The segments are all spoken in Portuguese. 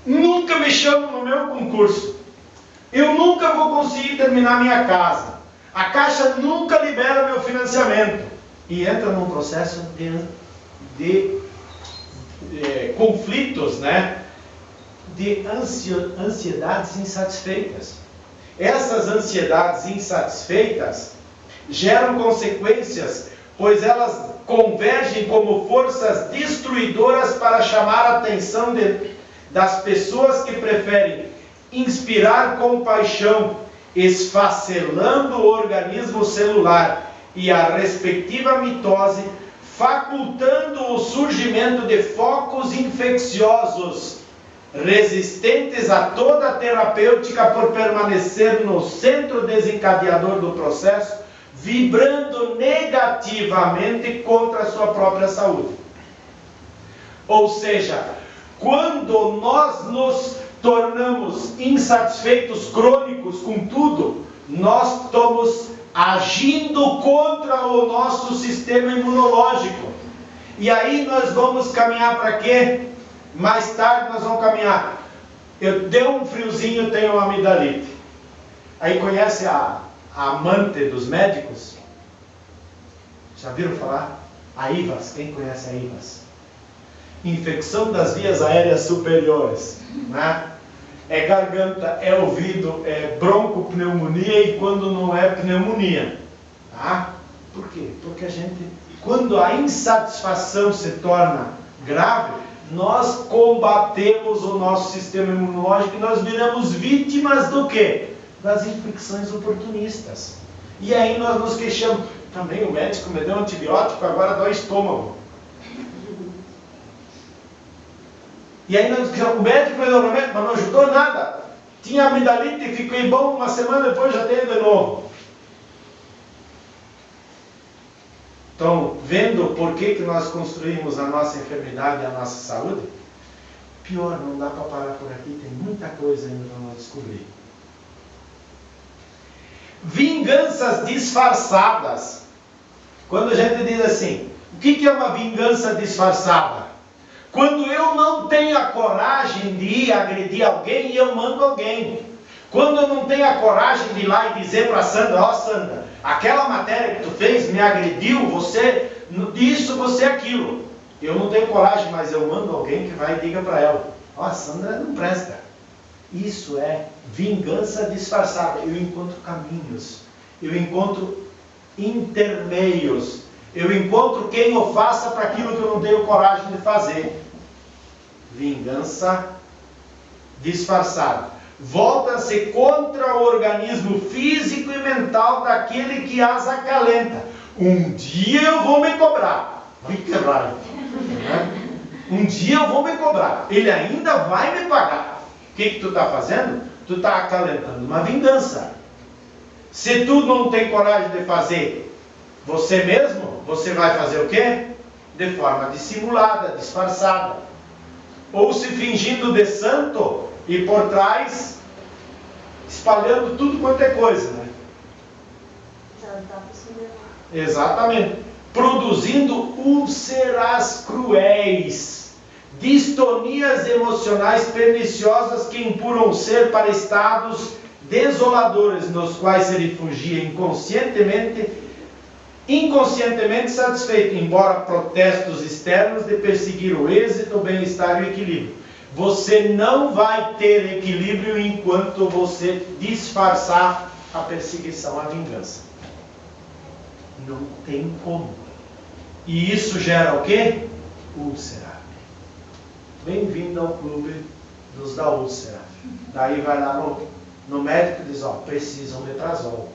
Nunca me chamam no meu concurso. Eu nunca vou conseguir terminar minha casa. A Caixa nunca libera meu financiamento. E entra num processo de conflitos, né? De ansiedades insatisfeitas. Essas ansiedades insatisfeitas geram consequências, pois elas convergem como forças destruidoras para chamar a atenção das pessoas que preferem inspirar compaixão, esfacelando o organismo celular e a respectiva mitose, facultando o surgimento de focos infecciosos, resistentes a toda a terapêutica por permanecer no centro desencadeador do processo, vibrando negativamente contra a sua própria saúde. Ou seja, quando nós nos tornamos insatisfeitos crônicos com tudo, nós estamos agindo contra o nosso sistema imunológico. E aí nós vamos caminhar para quê? Mais tarde nós vamos caminhar. Deu um friozinho, eu tenho uma amidalite. Aí conhece a amante dos médicos? Já viram falar? A IVAS, quem conhece a IVAS? Infecção das vias aéreas superiores, né? É garganta, é ouvido, é broncopneumonia e quando não é pneumonia, tá? Por quê? Porque quando a insatisfação se torna grave, nós combatemos o nosso sistema imunológico e nós viramos vítimas do quê? Das infecções oportunistas. E aí nós nos queixamos, também o médico me deu um antibiótico, agora dói o estômago. E aí o médico me deu remédio, mas não ajudou nada. Tinha amidalite e fiquei bom, uma semana depois já tenho de novo. Então, vendo por que nós construímos a nossa enfermidade e a nossa saúde, pior, não dá para parar por aqui, tem muita coisa ainda para nós descobrir. Vinganças disfarçadas. Quando a gente diz assim, o que é uma vingança disfarçada? Quando eu não tenho a coragem de ir agredir alguém e eu mando alguém. Quando eu não tenho a coragem de ir lá e dizer para a Sandra, ó Sandra, aquela matéria que tu fez me agrediu, você, isso, você, aquilo. Eu não tenho coragem, mas eu mando alguém que vai e diga para ela, ó, a Sandra não presta. Isso é vingança disfarçada. Eu encontro caminhos, eu encontro intermeios, eu encontro quem eu faça para aquilo que eu não tenho coragem de fazer. Vingança disfarçada. Volta-se contra o organismo físico e mental daquele que as acalenta. Um dia eu vou me cobrar. Olha que raiva. Um dia eu vou me cobrar. Ele ainda vai me pagar. O que tu está fazendo? Tu está acalentando uma vingança. Se tu não tem coragem de fazer você mesmo, você vai fazer o quê? De forma dissimulada, disfarçada. Ou se fingindo de santo e por trás espalhando tudo quanto é coisa, né? Exatamente. Produzindo úlceras cruéis, distonias emocionais perniciosas que empurram o ser para estados desoladores, nos quais se refugia inconscientemente satisfeito, embora protestos externos de perseguir o êxito, o bem-estar e o equilíbrio. Você não vai ter equilíbrio enquanto você disfarçar a perseguição, a vingança. Não tem como. E isso gera o quê? Úlcera. Bem-vindo ao clube dos da úlcera. Daí vai lá no médico e diz, ó, precisam de omeprazol.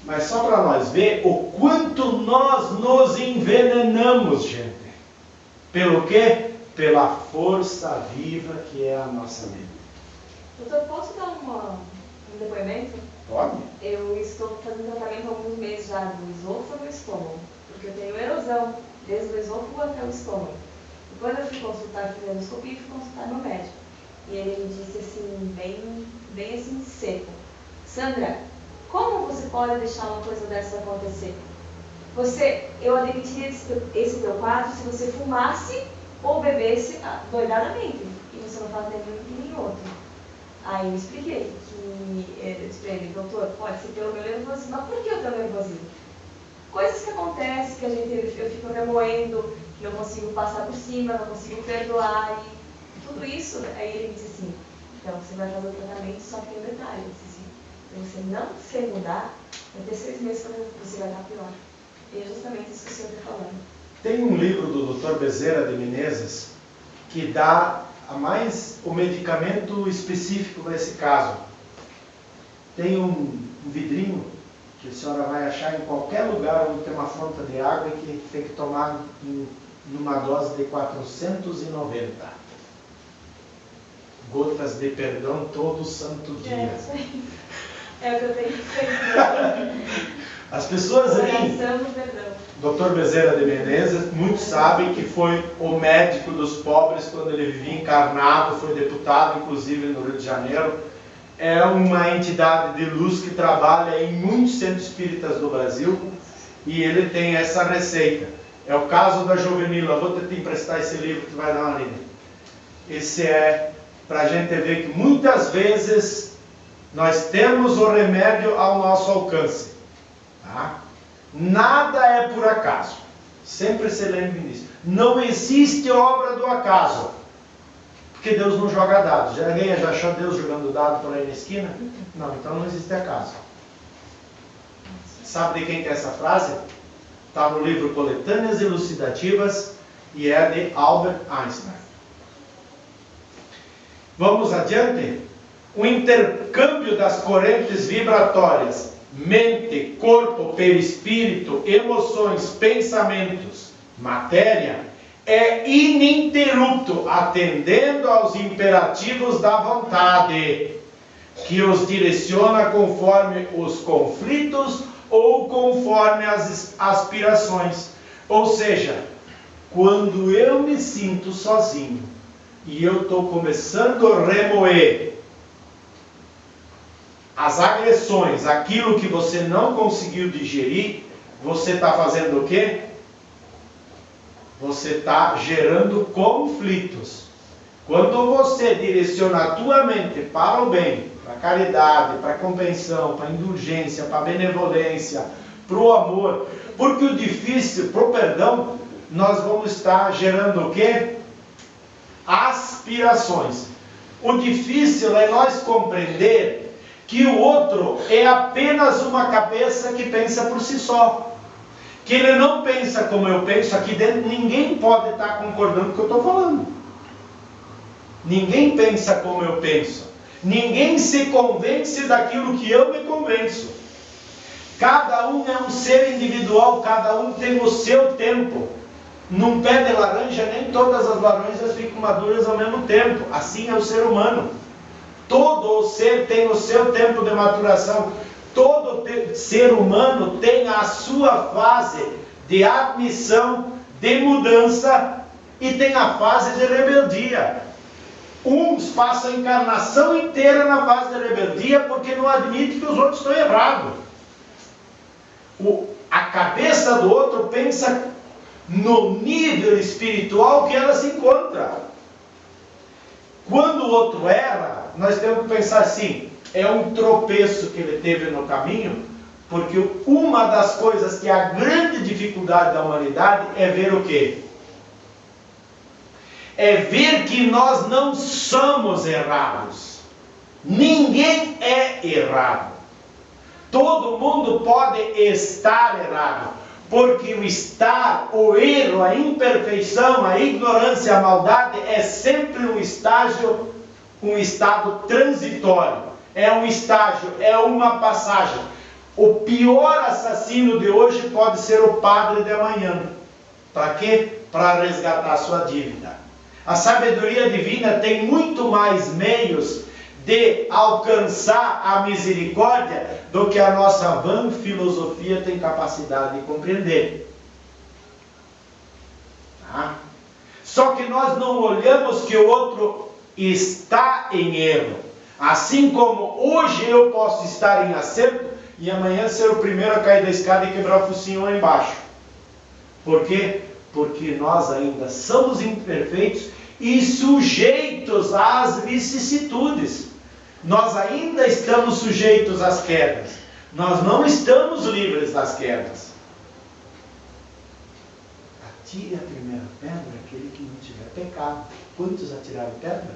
Mas só para nós ver o quanto nós nos envenenamos, gente. Pelo quê? Pela força viva que é a nossa mente. Doutor, posso dar um depoimento? Pode. Eu estou fazendo tratamento há alguns meses já do esôfago e estômago, porque eu tenho erosão desde o esôfago até o estômago. E quando eu fui consultar, fiz endoscopia e fui consultar meu médico. E ele me disse assim, bem assim, seco. Sandra, como você pode deixar uma coisa dessa acontecer? Eu admitiria esse teu quadro se você fumasse ou bebesse doidadamente, e você não faz nenhum nem outro. Aí eu expliquei eu disse para ele, doutor, pode ser pelo meu nervosismo, mas por que eu tenho nervosismo? Coisas que acontecem, que eu fico remoendo, que não consigo passar por cima, não consigo perdoar, e tudo isso, aí ele me disse assim, então você vai fazer o tratamento, só que tem um detalhe, se você não se mudar, vai ter 6 meses para você vai estar pior. E é justamente isso que o senhor está falando. Tem um livro do Dr. Bezerra de Menezes que dá o medicamento específico para esse caso. Tem um vidrinho que a senhora vai achar em qualquer lugar onde tem uma fonte de água e que tem que tomar numa dose de 490 gotas de perdão todo santo dia. É o que eu tenho feito. As pessoas aí, Dr. Bezerra de Menezes, muitos sabem que foi o médico dos pobres quando ele vivia encarnado, foi deputado inclusive no Rio de Janeiro. É uma entidade de luz que trabalha em muitos centros espíritas do Brasil e ele tem essa receita. É o caso da Jovenila. Vou te emprestar esse livro que tu vai dar uma lida. Esse é para a gente ver que muitas vezes nós temos o remédio ao nosso alcance. Tá? Nada é por acaso. Sempre se lembre disso. Não existe obra do acaso. Porque Deus não joga dados. Alguém já achou Deus jogando dado por aí na esquina? Não, então não existe acaso. Sabe de quem que é essa frase? Está no livro Coletâneas Elucidativas e é de Albert Einstein. Vamos adiante? O intercâmbio das correntes vibratórias, mente, corpo, perispírito, emoções, pensamentos, matéria, é ininterrupto, atendendo aos imperativos da vontade, que os direciona conforme os conflitos ou conforme as aspirações. Ou seja, quando eu me sinto sozinho e eu estou começando a remoer as agressões, aquilo que você não conseguiu digerir, você está fazendo o quê? Você está gerando conflitos. Quando você direciona a tua mente para o bem, para a caridade, para a compreensão, para a indulgência, para a benevolência, para o amor, porque o difícil, para o perdão, nós vamos estar gerando o quê? Aspirações. O difícil é nós compreender que o outro é apenas uma cabeça que pensa por si só. Que ele não pensa como eu penso. Aqui dentro ninguém pode estar concordando com o que eu estou falando. Ninguém pensa como eu penso. Ninguém se convence daquilo que eu me convenço. Cada um é um ser individual, cada um tem o seu tempo. Num pé de laranja, nem todas as laranjas ficam maduras ao mesmo tempo. Assim é o ser humano. Todo o ser tem o seu tempo de maturação. Todo ser humano tem a sua fase de admissão, de mudança e tem a fase de rebeldia. Uns passam a encarnação inteira na fase de rebeldia porque não admite que os outros estão errados. A cabeça do outro pensa no nível espiritual que ela se encontra. Quando o outro erra, nós temos que pensar assim, é um tropeço que ele teve no caminho, porque uma das coisas que é a grande dificuldade da humanidade é ver o quê? É ver que nós não somos errados. Ninguém é errado. Todo mundo pode estar errado, porque o estar, o erro, a imperfeição, a ignorância, a maldade é sempre um estado transitório. É um estágio, é uma passagem. O pior assassino de hoje pode ser o padre de amanhã. Para quê? Para resgatar a sua dívida. A sabedoria divina tem muito mais meios de alcançar a misericórdia do que a nossa vã filosofia tem capacidade de compreender. Tá? Só que nós não olhamos que o outro está em erro. Assim como hoje eu posso estar em acerto e amanhã ser o primeiro a cair da escada e quebrar o focinho lá embaixo. Por quê? porque nós ainda somos imperfeitos e sujeitos às vicissitudes. Nós ainda estamos sujeitos às quedas. Nós não estamos livres das quedas. Atire a primeira pedra aquele que não tiver pecado. Quantos atiraram pedra?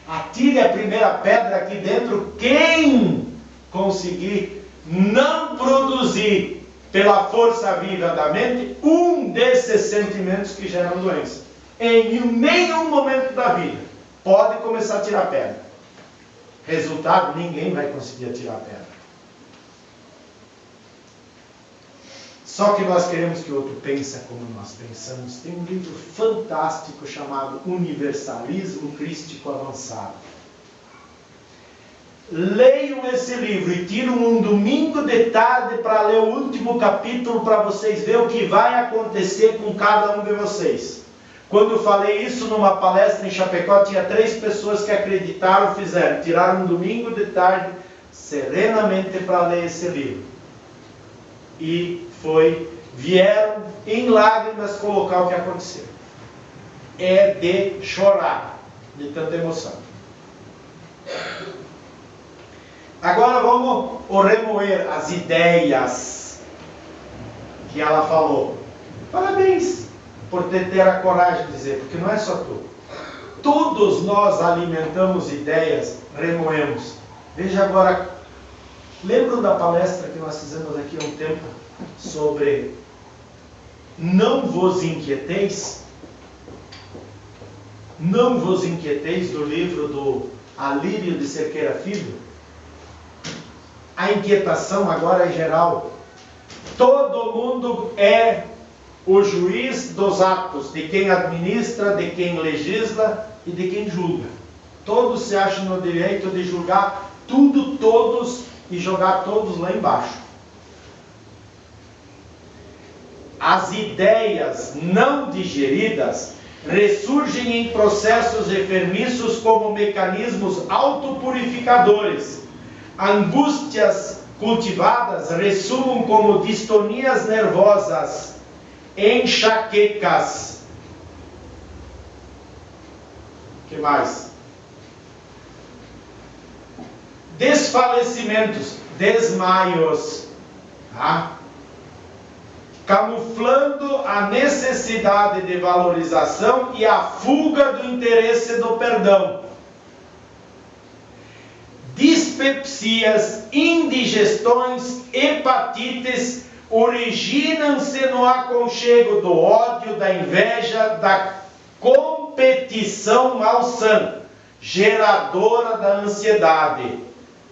Atire a primeira pedra aqui dentro quem conseguir não produzir pela força viva da mente um desses sentimentos que geram doença. Em nenhum momento da vida pode começar a tirar pedra. Resultado, ninguém vai conseguir atirar pedra. Só que nós queremos que o outro pense como nós pensamos. Tem um livro fantástico chamado Universalismo Crístico Avançado. Leiam esse livro e tiram um domingo de tarde para ler o último capítulo para vocês verem o que vai acontecer com cada um de vocês. Quando eu falei isso numa palestra em Chapecó, tinha 3 pessoas que acreditaram, fizeram, tiraram um domingo de tarde serenamente para ler esse livro. E vieram em lágrimas colocar o que aconteceu. É de chorar, de tanta emoção. Agora vamos remoer as ideias que ela falou. Parabéns por ter a coragem de dizer, porque não é só tu. Todos nós alimentamos ideias, remoemos. Veja agora, lembram da palestra que nós fizemos aqui há um tempo sobre não vos inquieteis? Não vos inquieteis, do livro do Alírio de Cerqueira Filho. A inquietação agora é geral. Todo mundo é o juiz dos atos, de quem administra, de quem legisla e de quem julga. Todos se acham no direito de julgar tudo, todos, e jogar todos lá embaixo. As ideias não digeridas ressurgem em processos enfermiços como mecanismos autopurificadores. Angústias cultivadas ressumam como distonias nervosas, enxaquecas. O que mais? Desfalecimentos, desmaios, tá? Camuflando a necessidade de valorização e a fuga do interesse do perdão. Dispepsias, indigestões, hepatites originam-se no aconchego do ódio, da inveja, da competição malsã, geradora da ansiedade,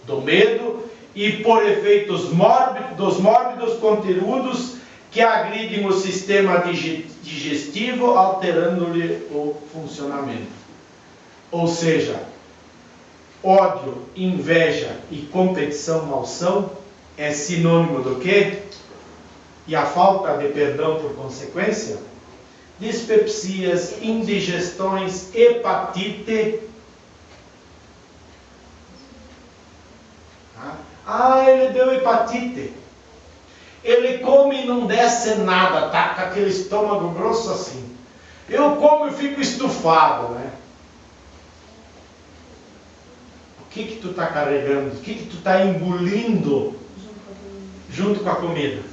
do medo e por efeitos dos mórbidos conteúdos que agridem o sistema digestivo, alterando-lhe o funcionamento. Ou seja, ódio, inveja e competição malsã é sinônimo do quê? E a falta de perdão por consequência? Dispepsias, indigestões, hepatite. Ele deu hepatite. Ele come e não desce nada, tá com aquele estômago grosso assim. Eu como e fico estufado, né? O que tu está carregando? O que tu está engolindo junto com a comida?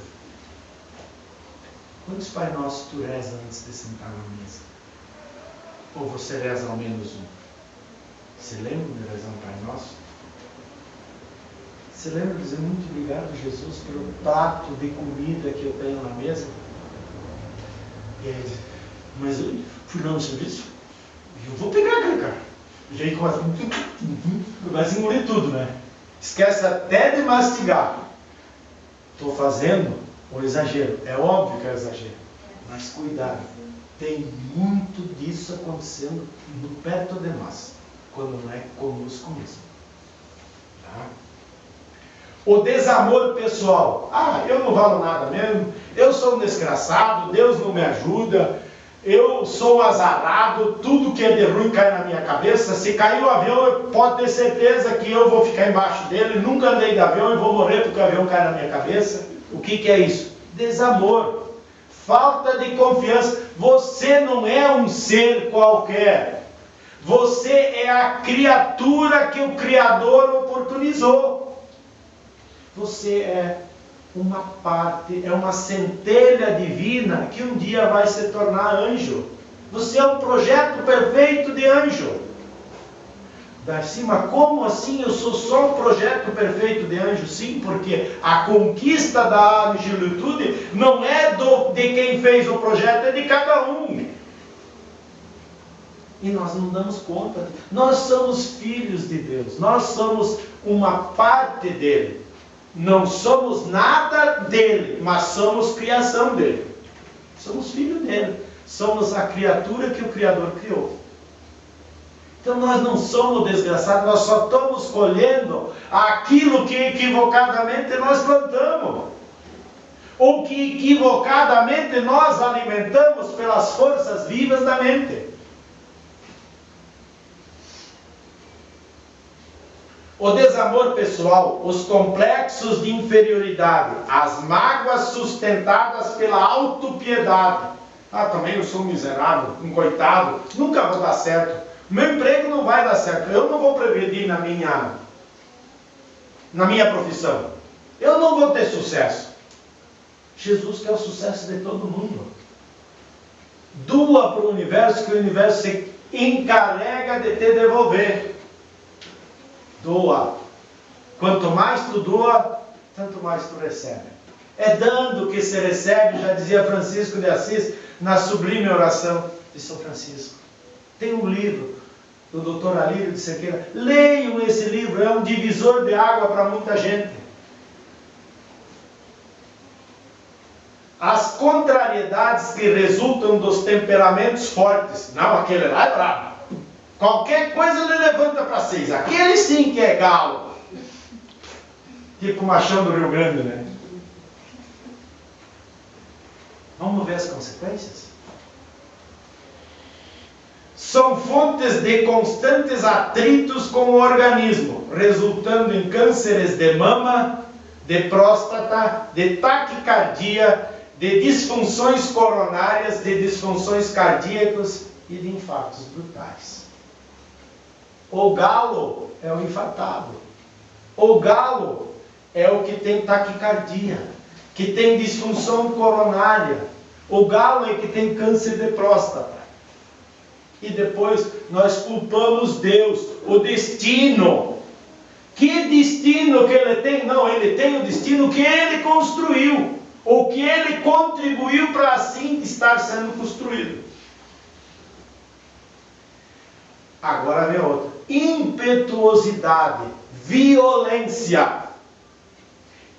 Quantos Pai Nossos tu reza antes de sentar na mesa? Ou você reza ao menos um? Você lembra de rezar um Pai Nosso? Você lembra de dizer muito obrigado, Jesus, pelo prato de comida que eu tenho na mesa? E aí diz, mas eu fui lá no serviço, eu vou pegar aquele cara. E aí começa a engolir tudo, né? Esquece até de mastigar. Estou fazendo um exagero. É óbvio que é exagero. Mas cuidado. Tem muito disso acontecendo perto de nós. Quando não é conosco mesmo. Tá? O desamor pessoal. Eu não valo nada mesmo. Eu sou um desgraçado. Deus não me ajuda. Eu sou azarado, tudo que é de ruim cai na minha cabeça. Se cair o avião, pode ter certeza que eu vou ficar embaixo dele. Nunca andei de avião e vou morrer porque o avião cai na minha cabeça. O que é isso? Desamor. falta de confiança. Você não é um ser qualquer. Você é a criatura que o Criador oportunizou. Você é uma parte, é uma centelha divina que um dia vai se tornar anjo. Você é um projeto perfeito de anjo. Darcy, mas como assim eu sou só um projeto perfeito de anjo? Sim, porque a conquista da angelitude não é de quem fez o projeto, é de cada um. E nós não damos conta. Nós somos filhos de Deus. Nós somos uma parte dele. Não somos nada dele, mas somos criação dele. Somos filhos dele. Somos a criatura que o Criador criou. Então nós não somos desgraçados, nós só estamos colhendo aquilo que equivocadamente nós plantamos. Ou que equivocadamente nós alimentamos pelas forças vivas da mente. O desamor pessoal, os complexos de inferioridade, as mágoas sustentadas pela autopiedade. Ah, também eu sou um miserável, um coitado, nunca vou dar certo. Meu emprego não vai dar certo, eu não vou progredir na minha profissão. Eu não vou ter sucesso. Jesus quer o sucesso de todo mundo. Doa para o universo que o universo se encarrega de te devolver. Doa. Quanto mais tu doa, tanto mais tu recebe. É dando que se recebe, já dizia Francisco de Assis na sublime oração de São Francisco. Tem um livro do Dr. Alírio de Cerqueira. Leiam esse livro, é um divisor de água para muita gente. As contrariedades que resultam dos temperamentos fortes. Não, aquele lá é bravo. Qualquer coisa ele levanta para 6. Aquele sim que é galo. Tipo o machão do Rio Grande, né? Vamos ver as consequências? São fontes de constantes atritos com o organismo, resultando em cânceres de mama, de próstata, de taquicardia, de disfunções coronárias, de disfunções cardíacas e de infartos brutais. O galo é o infartado. O galo é o que tem taquicardia, que tem disfunção coronária. O galo é que tem câncer de próstata. E depois nós culpamos Deus, o destino. Que destino que ele tem? Não, ele tem o destino que ele construiu, ou que ele contribuiu para assim estar sendo construído. Agora vem outra. Impetuosidade, violência,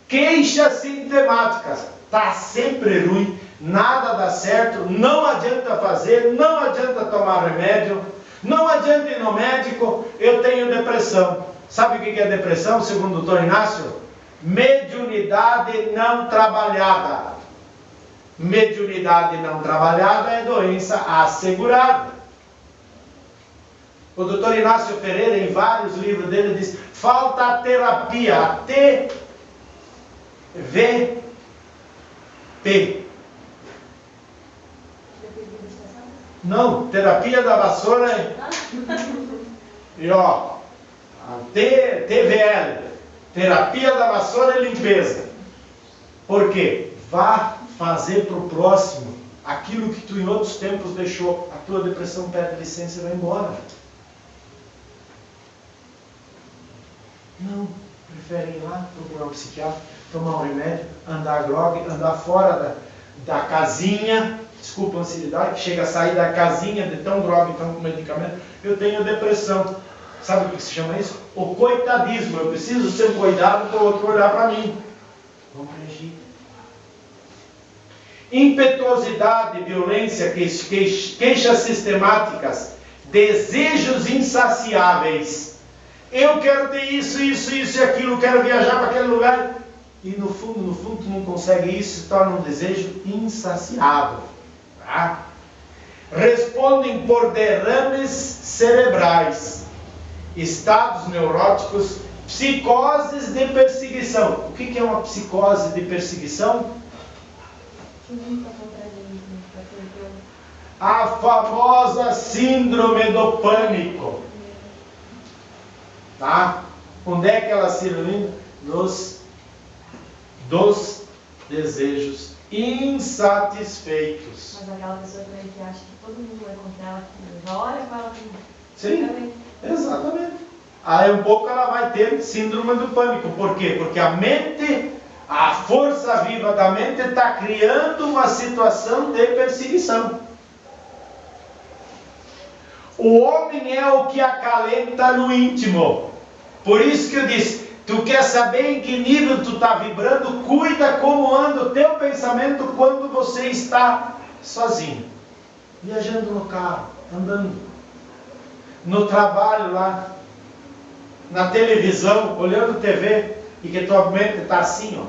queixas sintomáticas. Está sempre ruim, nada dá certo, não adianta fazer, não adianta tomar remédio, não adianta ir no médico, eu tenho depressão. Sabe o que é depressão, segundo o Dr. Inácio? Mediunidade não trabalhada. Mediunidade não trabalhada é doença assegurada. O Dr. Inácio Pereira, em vários livros dele, diz: falta a terapia, a TVP. Não, terapia da vassoura é... E ó, a TVL, terapia da vassoura e limpeza. Por quê? Vá fazer para o próximo aquilo que tu em outros tempos deixou. A tua depressão pede licença e vai embora. Não, prefere ir lá, procurar um psiquiatra, tomar um remédio, andar grogue, andar fora da casinha. Desculpa a ansiedade, chega a sair da casinha de tão droga, tão com medicamento. Eu tenho depressão. Sabe o que se chama isso? O coitadismo. Eu preciso ser um coitado para o outro olhar para mim. Vamos reagir. Impetuosidade, violência, queixas sistemáticas, desejos insaciáveis. Eu quero ter isso, isso, isso e aquilo, quero viajar para aquele lugar. E no fundo, tu não consegue isso, se torna um desejo insaciável. Tá? Respondem por derrames cerebrais, estados neuróticos, psicoses de perseguição. O que é uma psicose de perseguição? Que luta contra a gente. A famosa síndrome do pânico. Tá? Onde é que ela se ilumina? Dos desejos insatisfeitos. Mas aquela pessoa também que acha que todo mundo vai contra ela, que já olha com ela tudo. Sim, exatamente. Aí um pouco ela vai ter síndrome do pânico. Por quê? Porque a mente, a força viva da mente está criando uma situação de perseguição. O homem é o que acalenta no íntimo. Por isso que eu disse, tu quer saber em que nível tu está vibrando, cuida como anda o teu pensamento quando você está sozinho. Viajando no carro, andando. No trabalho lá. Na televisão, olhando TV, e que tua mente está assim, ó,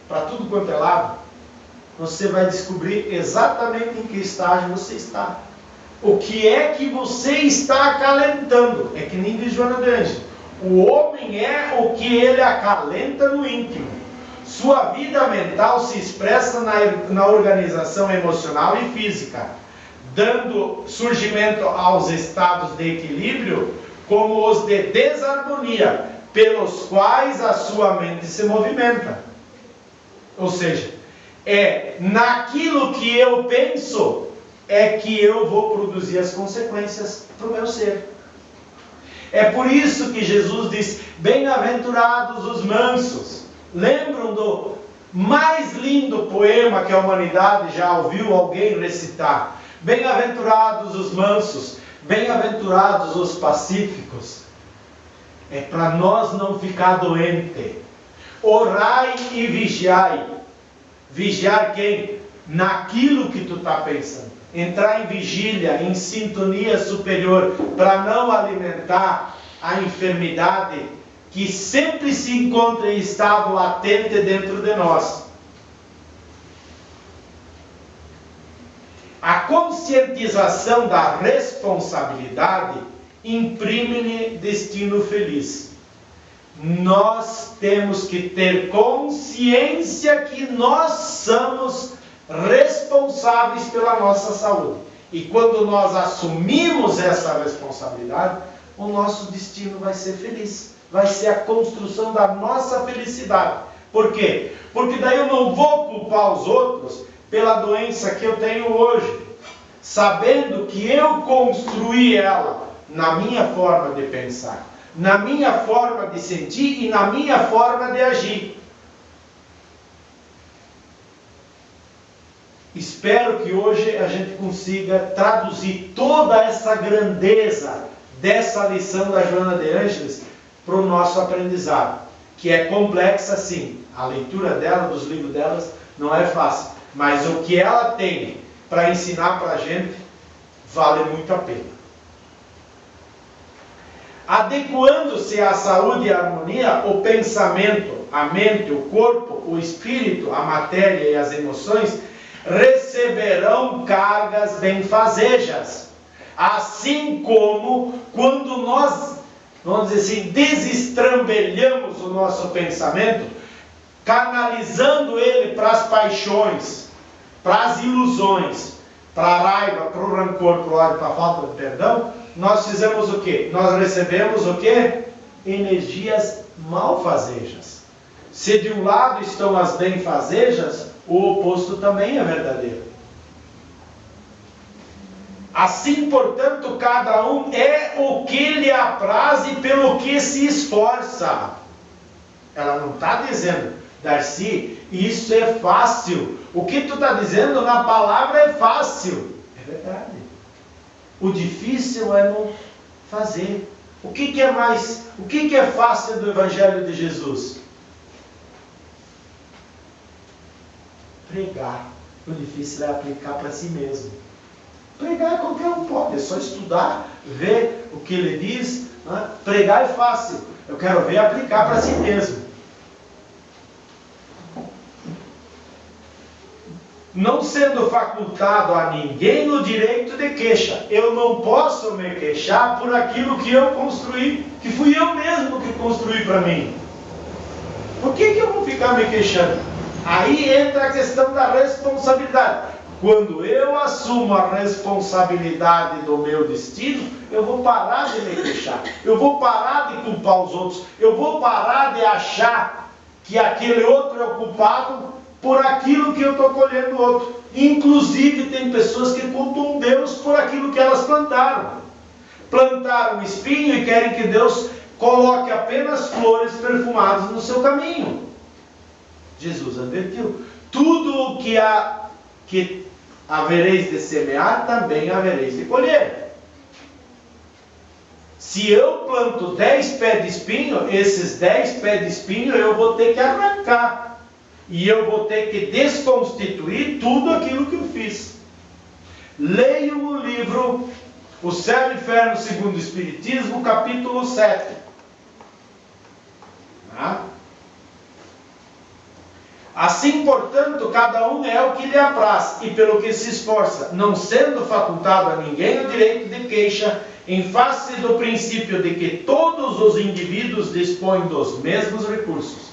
para tudo quanto é lado. Você vai descobrir exatamente em que estágio você está. O que é que você está acalentando? É que nem diz Joana de Ângeles. O homem é o que ele acalenta no íntimo. Sua vida mental se expressa na organização emocional e física, dando surgimento aos estados de equilíbrio, como os de desarmonia, pelos quais a sua mente se movimenta. Ou seja, é naquilo que eu penso, é que eu vou produzir as consequências para o meu ser. É por isso que Jesus diz, bem-aventurados os mansos. Lembram do mais lindo poema que a humanidade já ouviu alguém recitar? Bem-aventurados os mansos, bem-aventurados os pacíficos. É para nós não ficar doente. Orai e vigiai. Vigiar quem? Naquilo que tu está pensando. Entrar em vigília, em sintonia superior, para não alimentar a enfermidade que sempre se encontra em estado latente dentro de nós. A conscientização da responsabilidade imprime-lhe destino feliz. Nós temos que ter consciência que nós somos responsáveis pela nossa saúde. E quando nós assumimos essa responsabilidade, o nosso destino vai ser feliz. Vai ser a construção da nossa felicidade. Por quê? Porque daí eu não vou culpar os outros pela doença que eu tenho hoje, sabendo que eu construí ela na minha forma de pensar, na minha forma de sentir e na minha forma de agir. Espero que hoje a gente consiga traduzir toda essa grandeza dessa lição da Joana de Ângeles para o nosso aprendizado, que é complexa sim. A leitura dela, dos livros delas, não é fácil, mas o que ela tem para ensinar para a gente vale muito a pena. Adequando-se à saúde e à harmonia, o pensamento, a mente, o corpo, o espírito, a matéria e as emoções receberão cargas benfazejas. Assim como quando nós, vamos dizer assim, desestrambelhamos o nosso pensamento, canalizando ele para as paixões, para as ilusões, para a raiva, para o rancor, para o ódio, para a falta de perdão, nós fizemos o quê? Nós recebemos o quê? Energias malfazejas. Se de um lado estão as benfazejas, o oposto também é verdadeiro. Assim, portanto, cada um é o que lhe apraz e pelo que se esforça. Ela não está dizendo, Darcy, isso é fácil. O que tu está dizendo na palavra é fácil. É verdade. O difícil é não fazer. O que é fácil do Evangelho de Jesus? Pregar. O difícil é aplicar para si mesmo. Pregar qualquer um pode, é só estudar, ver o que ele diz. Né? Pregar é fácil. Eu quero ver aplicar para si mesmo. Não sendo facultado a ninguém o direito de queixa. Eu não posso me queixar por aquilo que eu construí, que fui eu mesmo que construí para mim. Por que eu vou ficar me queixando? Aí entra a questão da responsabilidade. Quando eu assumo a responsabilidade do meu destino, eu vou parar de me queixar, eu vou parar de culpar os outros, eu vou parar de achar que aquele outro é o culpado por aquilo que eu estou colhendo do outro. Inclusive tem pessoas que culpam Deus por aquilo que elas plantaram. Plantaram espinho e querem que Deus coloque apenas flores perfumadas no seu caminho. Jesus advertiu: tudo o que havereis de semear, também havereis de colher. Se eu planto 10 pés de espinho, esses 10 pés de espinho eu vou ter que arrancar. E eu vou ter que desconstituir tudo aquilo que eu fiz. Leiam o livro O Céu e o Inferno segundo o Espiritismo, capítulo 7. Assim, portanto, cada um é o que lhe apraz, e pelo que se esforça, não sendo facultado a ninguém o direito de queixa, em face do princípio de que todos os indivíduos dispõem dos mesmos recursos.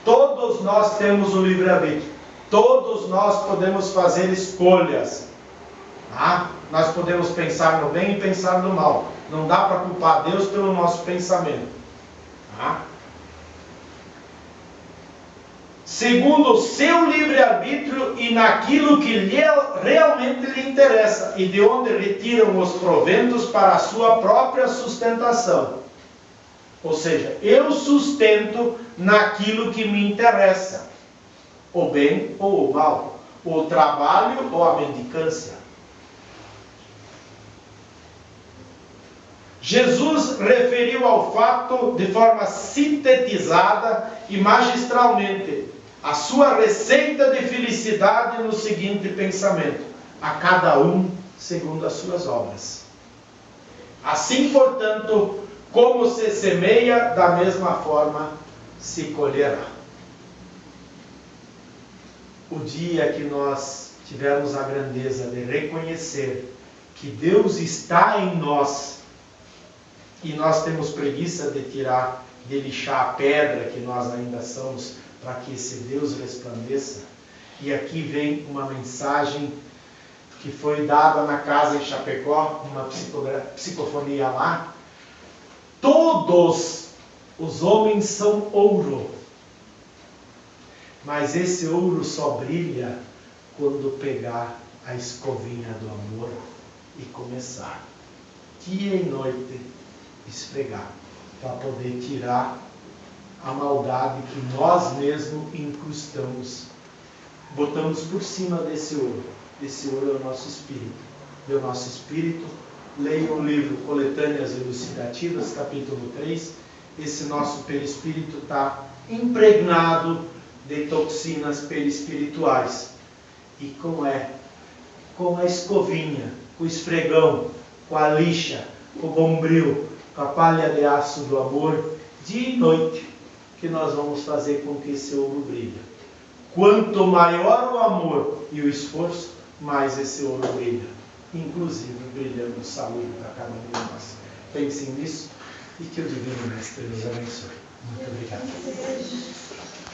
Todos nós temos o livre-arbítrio. Todos nós podemos fazer escolhas. Nós podemos pensar no bem e pensar no mal. Não dá para culpar Deus pelo nosso pensamento. Segundo o seu livre-arbítrio e naquilo que realmente lhe interessa, e de onde retiram os proventos para a sua própria sustentação. Ou seja, eu sustento naquilo que me interessa, o bem ou o mal, o trabalho ou a mendicância. Jesus referiu ao fato de forma sintetizada e magistralmente a sua receita de felicidade no seguinte pensamento: a cada um segundo as suas obras. Assim, portanto, como se semeia, da mesma forma se colherá. O dia que nós tivermos a grandeza de reconhecer que Deus está em nós, e nós temos preguiça de lixar a pedra que nós ainda somos, para que esse Deus resplandeça. E aqui vem uma mensagem que foi dada na casa em Chapecó, uma psicofonia lá. Todos os homens são ouro, mas esse ouro só brilha quando pegar a escovinha do amor e começar, dia e noite, esfregar, para poder tirar a maldade que nós mesmos incrustamos, botamos por cima desse ouro. Esse ouro é o nosso espírito. E o nosso espírito, leiam o livro Coletâneas Elucidativas, capítulo 3. Esse nosso perispírito está impregnado de toxinas perispirituais. E com a escovinha, com o esfregão, com a lixa, com o bombril, com a palha de aço do amor, dia e noite, que nós vamos fazer com que esse ouro brilhe. Quanto maior o amor e o esforço, mais esse ouro brilha, inclusive brilhando saúde para cada um de nós. Pensem nisso e que o Divino Mestre nos abençoe. Muito obrigado.